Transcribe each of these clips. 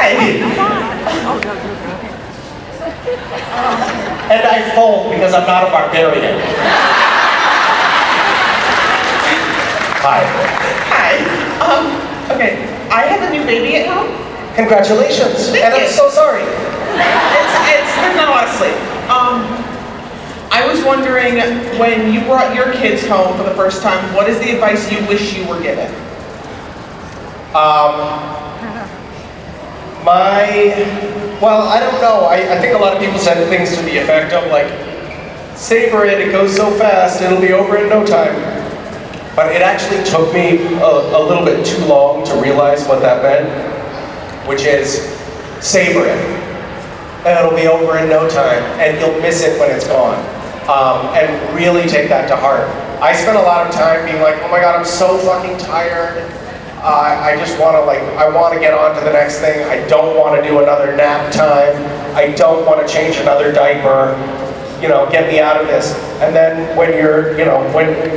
Hi. And I fold because I'm not a barbarian. Hi. Hi. Okay, I have a new baby at home. Congratulations. Thank and you. I'm so sorry. There's not a lot of sleep. I was wondering, when you brought your kids home for the first time, what is the advice you wish you were given? Well, I don't know. I think a lot of people said things to the effect of like, savor it, it goes so fast, it'll be over in no time. But it actually took me a little bit too long to realize what that meant, which is savor it. And it'll be over in no time, and you'll miss it when it's gone. And really take that to heart. I spent a lot of time being like, oh my God, I'm so fucking tired. I just want to I want to get on to the next thing. I don't want to do another nap time. I don't want to change another diaper. You know, get me out of this. And then when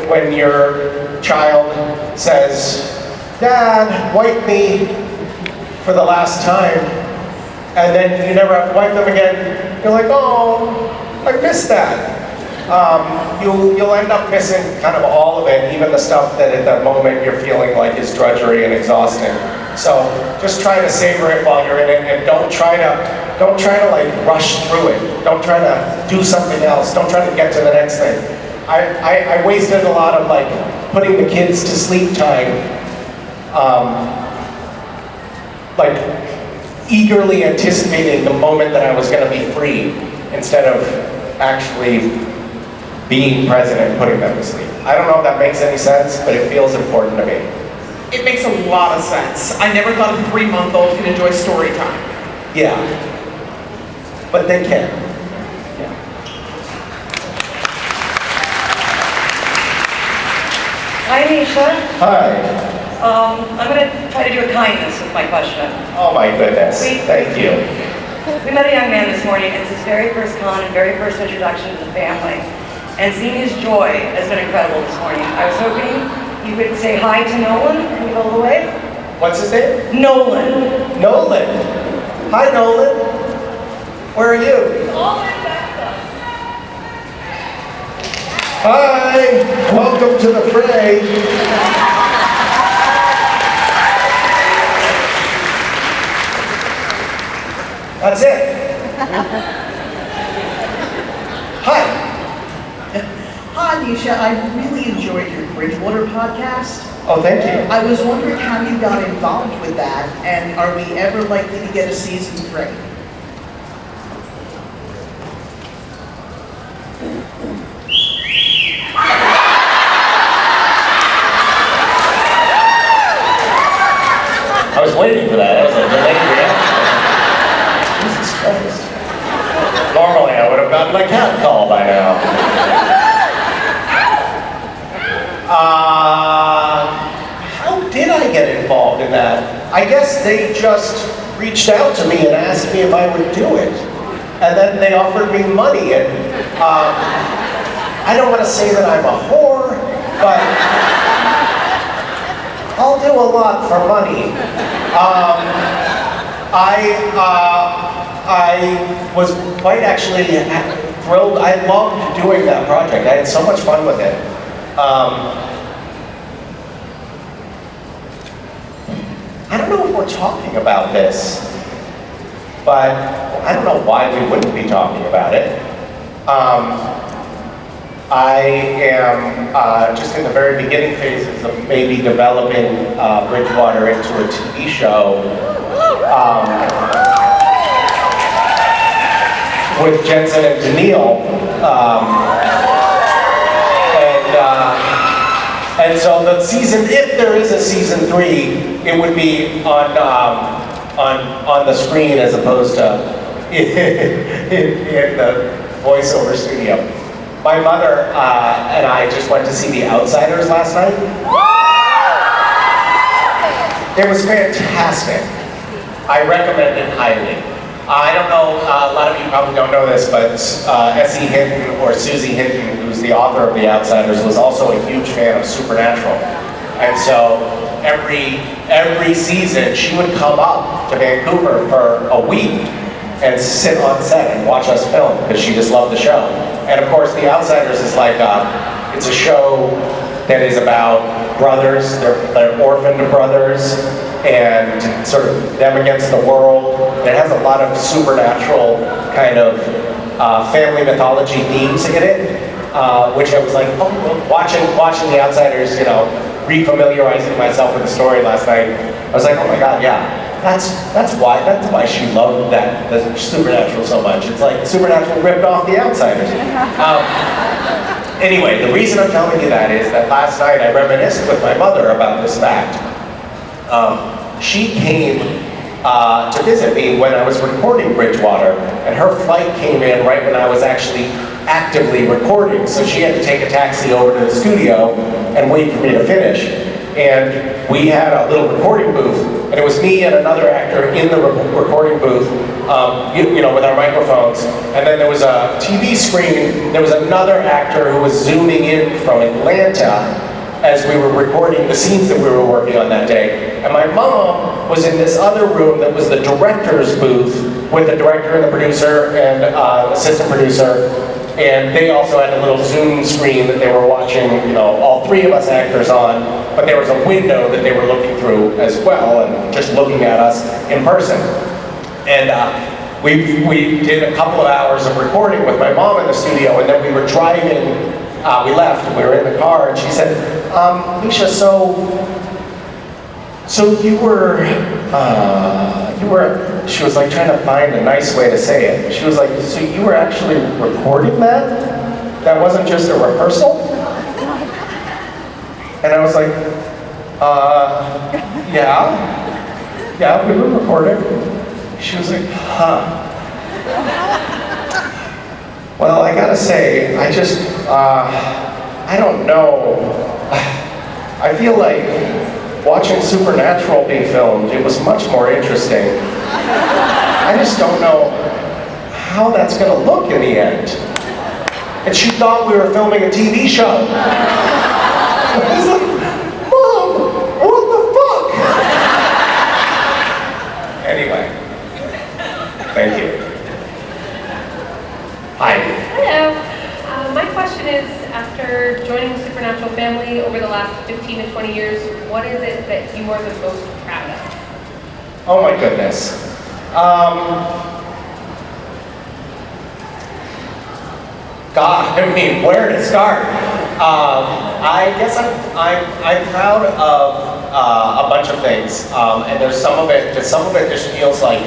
when your child says, Dad, wipe me for the last time, and then you never have to wipe them again, you're like, oh, I missed that. You'll end up missing kind of all of it, even the stuff that at that moment you're feeling like is drudgery and exhausting. So just try to savor it while you're in it, and don't try to like rush through it. Don't try to do something else. Don't try to get to the next thing. I wasted a lot of like putting the kids to sleep time, like eagerly anticipating the moment that I was going to be free instead of actually being present and putting them to sleep. I don't know if that makes any sense, but it feels important to me. It makes a lot of sense. I never thought a 3-month-old could enjoy story time. Yeah, but they can. Yeah. Hi, Misha. Hi. I'm going to try to do a kindness with my question. Oh my goodness, thank you. We met a young man this morning. It's his very first con and very first introduction to the family. And seeing his joy has been incredible this morning. I was hoping you would say hi to Nolan and give a little wave. What's his name? Nolan. Nolan. Hi, Nolan. Where are you? Hi. Welcome to the fray. That's it. Hi. Hi, Misha. I really enjoyed your Bridgewater podcast. Oh, thank you. I was wondering how you got involved with that, and are we ever likely to get a season 3? I was waiting for that. I was like, delayed reaction. Jesus Christ. Normally I would have gotten my cat call by now. How did I get involved in that? I guess they just reached out to me and asked me if I would do it. And then they offered me money. And I don't want to say that I'm a whore, but I'll do a lot for money. I was quite actually thrilled. I loved doing that project. I had so much fun with it. I don't know if we're talking about this, but I don't know why we wouldn't be talking about it. I am just in the very beginning phases of maybe developing Bridgewater into a TV show with Jensen and Daniil. And so the season, if there is a season 3, it would be on the screen as opposed to in the voiceover studio. My mother and I just went to see The Outsiders last night. It was fantastic. I recommend it highly. I don't know, a lot of you probably don't know this, but S.E. Hinton, or Susie Hinton, who's the author of The Outsiders, was also a huge fan of Supernatural. And so every season, she would come up to Vancouver for a week and sit on set and watch us film because she just loved the show. And of course, The Outsiders is like it's a show that is about brothers, they're orphaned brothers, and sort of them against the world. It has a lot of supernatural kind of family mythology themes in it, which I was like, watching The Outsiders, you know, refamiliarizing myself with the story last night. I was like, oh my God, yeah. That's why she loved the Supernatural so much. It's like Supernatural ripped off The Outsiders. Anyway, the reason I'm telling you that is that last night I reminisced with my mother about this fact. She came to visit me when I was recording Bridgewater, and her flight came in right when I was actually actively recording, so she had to take a taxi over to the studio and wait for me to finish. And we had a little recording booth, and it was me and another actor in the recording booth, you know, with our microphones. And then there was a TV screen. There was another actor who was zooming in from Atlanta as we were recording the scenes that we were working on that day. And my mom was in this other room that was the director's booth with the director and the producer and assistant producer. And they also had a little Zoom screen that they were watching, you know, all three of us actors on, but there was a window that they were looking through as well, and just looking at us in person. And we did a couple of hours of recording with my mom in the studio, and then we were driving, we left, and we were in the car, and she said, Misha, so you were, she was like trying to find a nice way to say it. She was like, so you were actually recording that? That wasn't just a rehearsal? And I was like, yeah, we were recording. She was like, huh. Well, I gotta say, I don't know. I feel like watching Supernatural being filmed, it was much more interesting. I just don't know how that's gonna look in the end. And she thought we were filming a TV show. I was like, Mom, what the fuck? Anyway, thank you. Hi. Hello. My question is, after joining the Supernatural family over the last 15 to 20 years, what is it that you are the most proud of? Oh my goodness. God, I mean, where to start? I guess I'm proud of a bunch of things, and there's some of it just feels like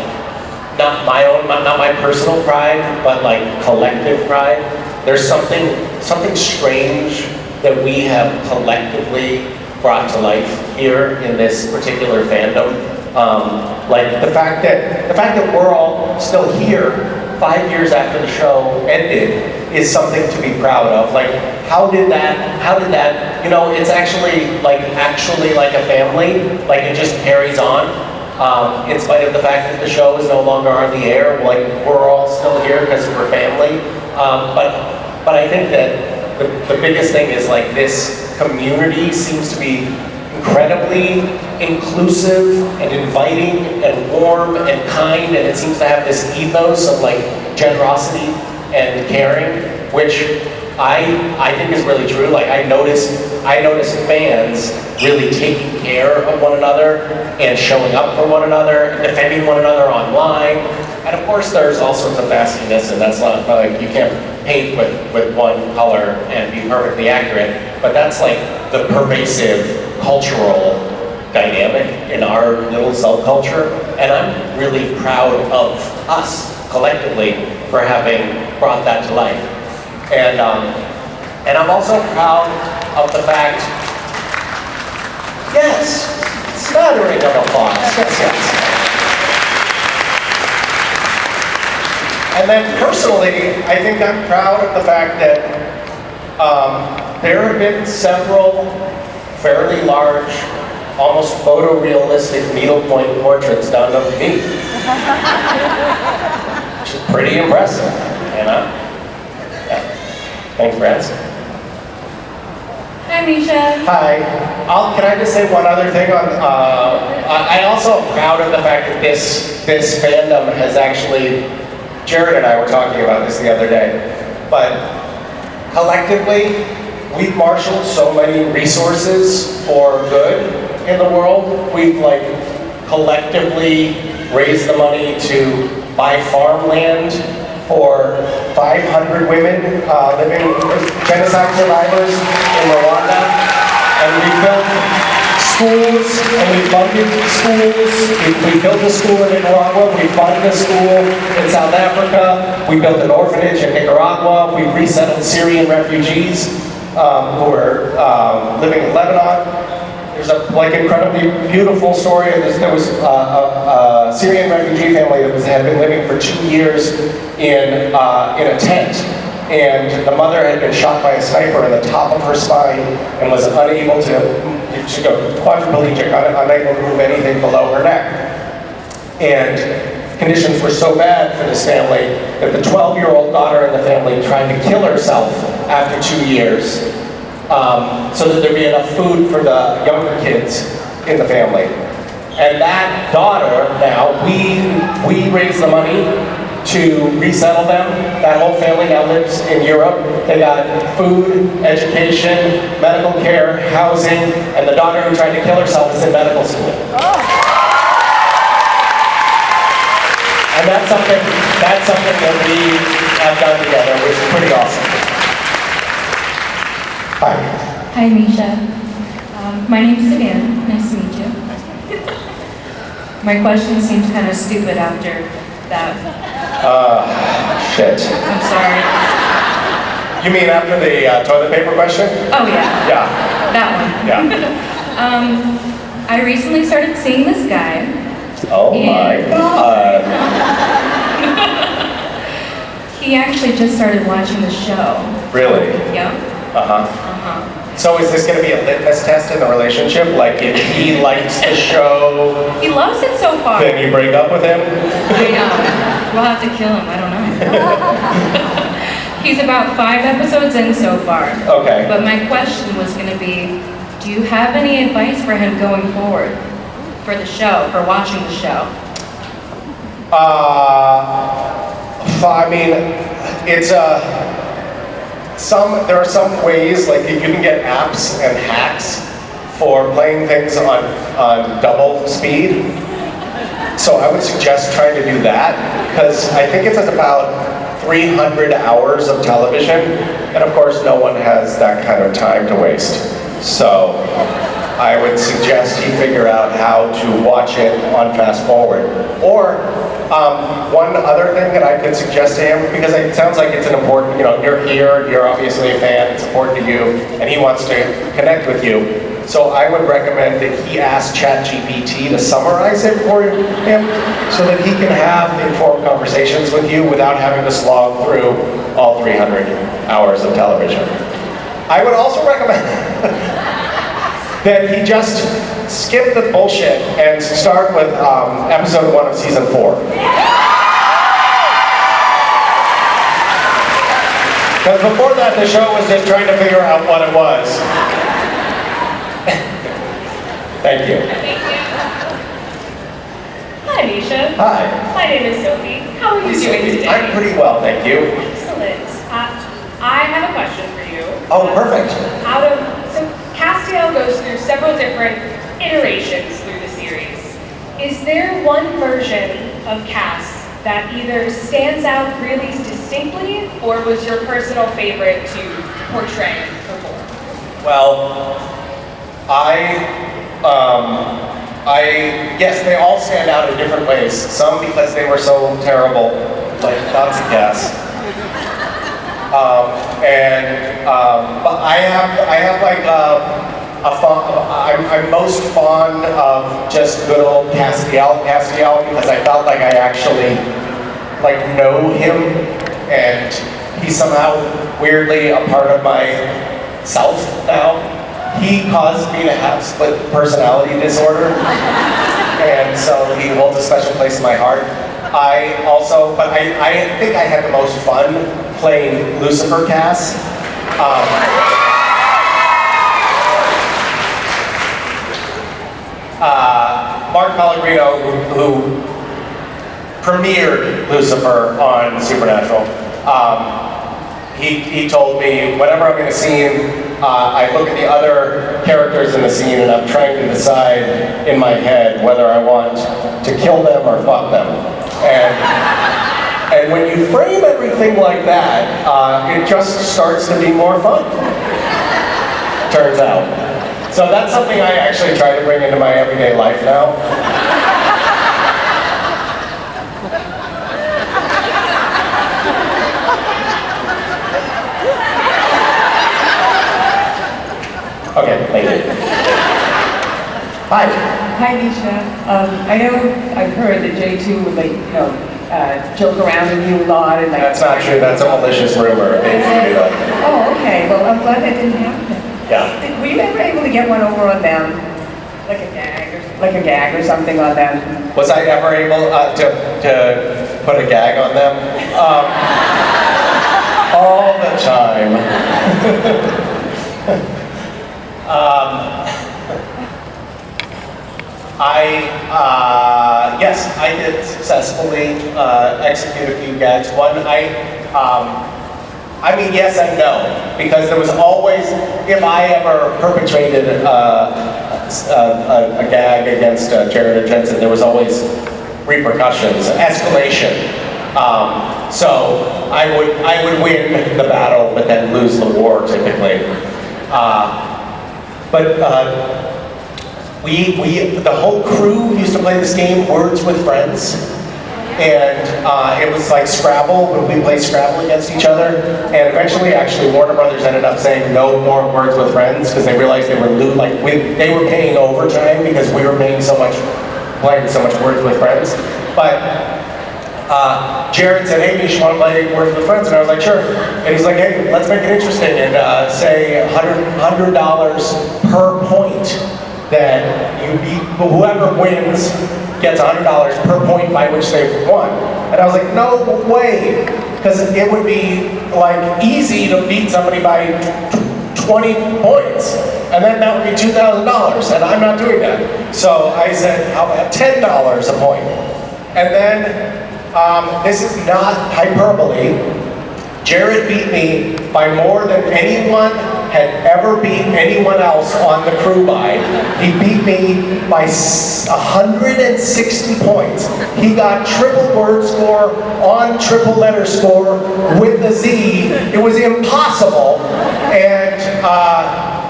not my personal pride, but like collective pride. There's something strange that we have collectively brought to life here in this particular fandom. Like the fact that we're all still here 5 years after the show ended is something to be proud of. Like, how did that, you know, it's actually like a family, like it just carries on. In spite of the fact that the show is no longer on the air, like we're all still here because we're family. But I think that the biggest thing is like this community seems to be incredibly inclusive and inviting and warm and kind, and it seems to have this ethos of like generosity and caring, which I think is really true. Like I notice fans really taking care of one another and showing up for one another and defending one another online. And of course there's all sorts of nastiness, and that's not like you can't paint with one color and be perfectly accurate, but that's like the pervasive cultural dynamic in our little subculture, and I'm really proud of us collectively for having brought that to life. And I'm also proud of the fact, yes, smattering of applause, yes. And then personally, I think I'm proud of the fact that there have been several fairly large, almost photorealistic needlepoint portraits done of me. Which is pretty impressive, you know? Yeah. Thanks for asking. Hi, Misha. Hi. Can I just say one other thing on? I also am proud of the fact that this fandom has actually. Jared and I were talking about this the other day, but collectively, we've marshaled so many resources for good in the world. We've like collectively raised the money to buy farmland for 500 women living genocide survivors in Rwanda, and we built schools, and we funded schools. We built a school in Nicaragua, we funded a school in South Africa, we built an orphanage in Nicaragua, we resettled Syrian refugees who are living in Lebanon. There's a incredibly beautiful story. There was a Syrian refugee family that had been living for 2 years in a tent, and the mother had been shot by a sniper in the top of her spine and was unable to, quadriplegic, unable to move anything below her neck. And conditions were so bad for this family that the 12-year-old daughter in the family tried to kill herself after 2 years. So that there'd be enough food for the younger kids in the family. And that daughter, now, we raised the money to resettle them. That whole family now lives in Europe. They got food, education, medical care, housing, and the daughter who tried to kill herself is in medical school. And that's something that we have done together, which is pretty awesome. Hi. Hi, Misha. My name's Savannah. Nice to meet you. My question seems kind of stupid after that. Shit. I'm sorry. You mean after the toilet paper question? Oh, yeah. Yeah. That one. Yeah. I recently started seeing this guy. Oh my God. He actually just started watching the show. Really? Yep. Uh-huh. So is this going to be a litmus test in the relationship? Like if he likes the show, He loves it so far. then you break up with him? I know. We'll have to kill him. I don't know. He's about 5 episodes in so far. Okay. But my question was going to be, do you have any advice for him going forward? For the show, for watching the show? I mean, it's there are some ways, like you can get apps and hacks for playing things on double speed. So I would suggest trying to do that, because I think it's about 300 hours of television, and of course no one has that kind of time to waste. So I would suggest he figure out how to watch it on fast forward. Or one other thing that I could suggest to him, because it sounds like it's an important, you're here, you're obviously a fan, it's important to you, and he wants to connect with you. So I would recommend that he ask ChatGPT to summarize it for him so that he can have informed conversations with you without having to slog through all 300 hours of television. I would also recommend that he just skip the bullshit and start with episode 1 of season 4. Because before that, the show was just trying to figure out what it was. Thank you. Thank you. Hi, Misha. Hi. My name is Sophie. How are you doing today? I'm pretty well, thank you. Excellent. I have a question for you. Oh, perfect. So Castiel goes through several different iterations through the series. Is there one version of Cass that either stands out really distinctly or was your personal favorite to portray before? Well, yes, they all stand out in different ways. Some because they were so terrible, like Nazi Cass. But I have like I'm most fond of just good old Castiel because I felt like I actually know him, and he's somehow weirdly a part of myself now. He caused me to have split personality disorder, and so he holds a special place in my heart. I think I had the most fun playing Lucifer Cass. Mark Pellegrino, who premiered Lucifer on Supernatural, he told me whenever I'm in a scene, I look at the other characters in the scene and I'm trying to decide in my head whether I want to kill them or fuck them. And when you frame everything like that, it just starts to be more fun, turns out. So that's something I actually try to bring into my everyday life now. Okay, thank you. Hi. Hi, Misha. I know I've heard that J2 would joke around with you a lot and That's not true. That's a malicious rumor. They didn't do that. Oh, okay. Well, I'm glad that didn't happen. Yeah. Were you ever able to get one over on them? Like a gag or something on them? Was I ever able to put a gag on them? All the time. Yes, I did successfully execute a few gags. One, I mean, yes and no, because there was always, if I ever perpetrated a gag against Jared or Jensen, there was always repercussions, escalation. So I would win the battle, but then lose the war typically. The whole crew used to play this game, Words with Friends. And it was like Scrabble, when we played Scrabble against each other. And eventually, actually, Warner Brothers ended up saying no more Words with Friends because they realized they were they were paying overtime because we were playing so much Words with Friends. But Jared said, "Hey, Misha, want to play Words with Friends?" And I was like, "Sure." And he's like, "Hey, let's make it interesting and say $100 per point that you beat. Whoever wins gets $100 per point by which they've won." And I was like, "No way," because it would be like easy to beat somebody by 20 points, and then that would be $2,000, and I'm not doing that. So I said, "How about $10 a point?" And then this is not hyperbole. Jared beat me by more than anyone had ever beat anyone else on the crew by. He beat me by 160 points. He got triple word score on triple letter score with a Z. It was impossible.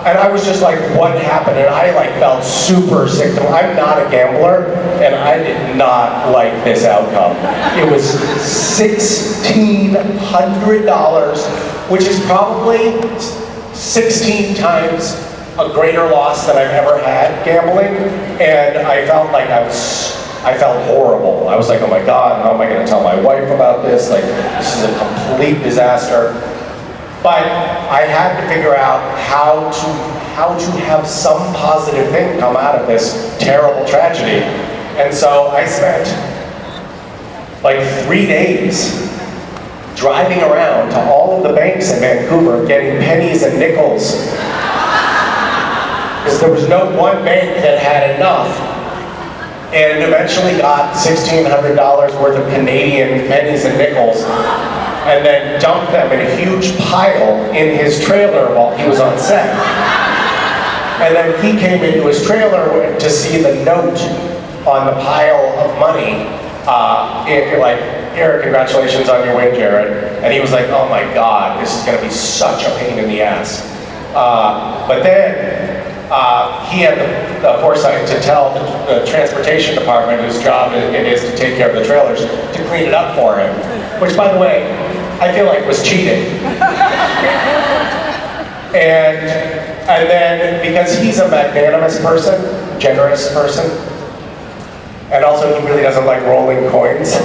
And I was just like, what happened? And I felt super sick. I'm not a gambler, and I did not like this outcome. It was $1,600, which is probably 16 times a greater loss than I've ever had gambling. And I felt like I felt horrible. I was like, oh my God, how am I gonna tell my wife about this? This is a complete disaster. But I had to figure out how to have some positive thing come out of this terrible tragedy. And so I spent 3 days driving around to all of the banks in Vancouver getting pennies and nickels. Because there was no one bank that had enough. And eventually got $1,600 worth of Canadian pennies and nickels, and then dumped them in a huge pile in his trailer while he was on set. And then he came into his trailer to see the note on the pile of money. Here, congratulations on your win, Jared. And he was like, oh my God, this is gonna be such a pain in the ass. But then he had the foresight to tell the transportation department, whose job it is to take care of the trailers, to clean it up for him. Which, by the way, I feel like was cheating. And then, because he's a magnanimous person, generous person, and also he really doesn't like rolling coins,